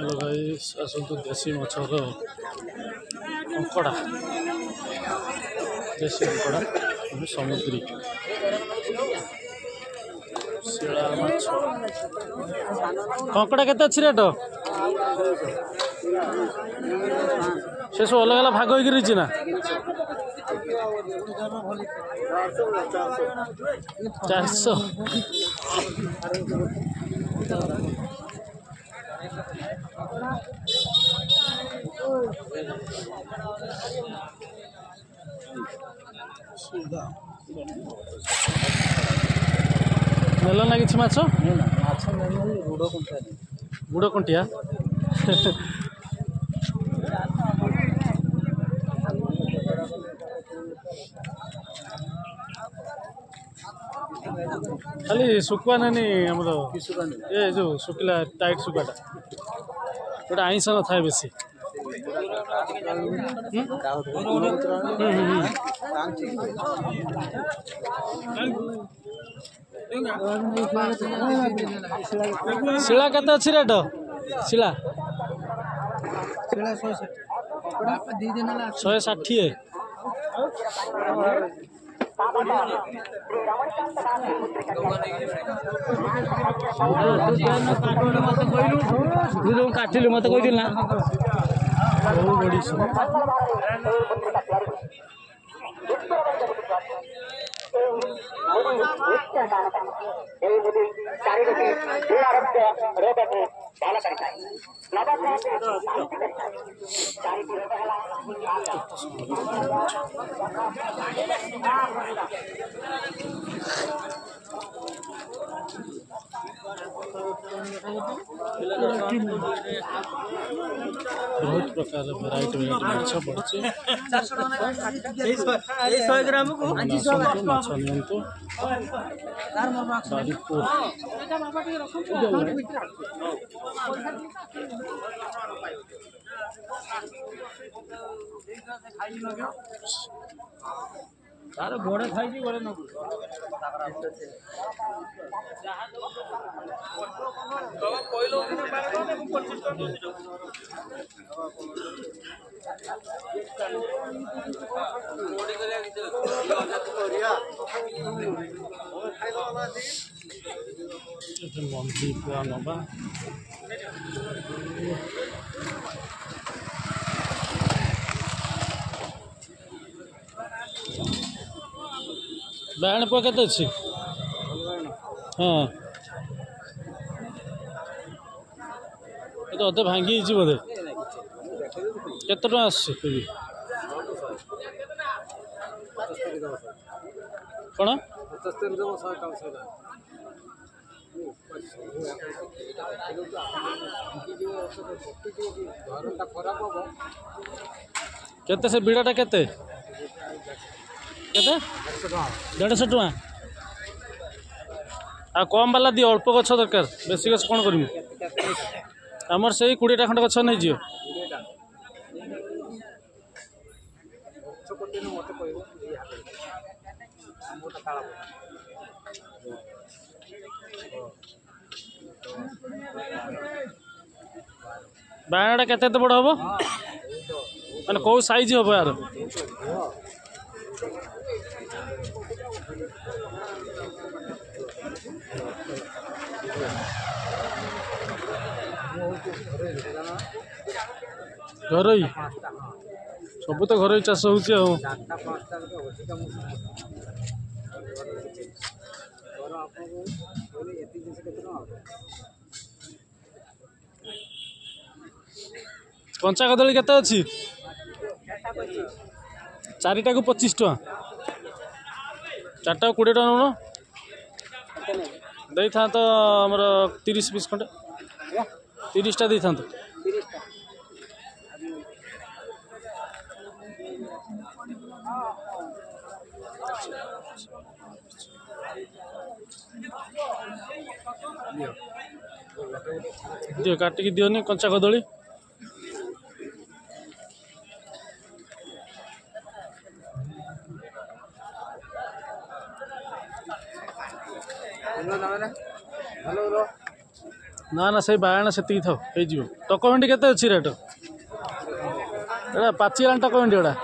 hello guys आसतु देसी मछर कंकड़ा देसी कंकड़ा समुद्री शिला माछ कंकड़ा केते अच्छी रेट से सब अलग अलग भाग होगी ना 400 नेल ना कि माछ बुड़ कंटिया खाली सुखुआ नानी आमर ये जो सुखिला टाइट सुखुआटा गोटे आईस न थाए बेसी शिला केते अच्छी रेट शिला 160 काटिलु मत कही ना बहुत प्रकार वेराइटी माछ पड़े 100 ग्राम को माछ नियंतु बारीपुर तार बड़े खाई बड़े न मंदी पूरा नवा बाण पुआ केते अछि हाँ ये तो अधे भांगी बोधे केते टका आछि कौन केते से बिड़ाटा केते केते 150 टका आ कम वाला दियो अल्प गछ दरकार बेसी गछ कौन करमु आमर से 20टा खंड गछ नहीं जियो बाणटा केते बड़ हम मैंने कौ साइज हम यार घर सब तो घर चाष हो 5 कदली केते अच्छी 4टा को 25 टका 4टा 20 टका नौन दे था तो आमर 30 पीस खंडे 30टा दे था दियो काटिकी दियोनी कंचा कदली हेलो ना ना से बायण से थाउ हो टक भेंडी के अच्छी रेट पाचिला टक भेंडी गुड़ा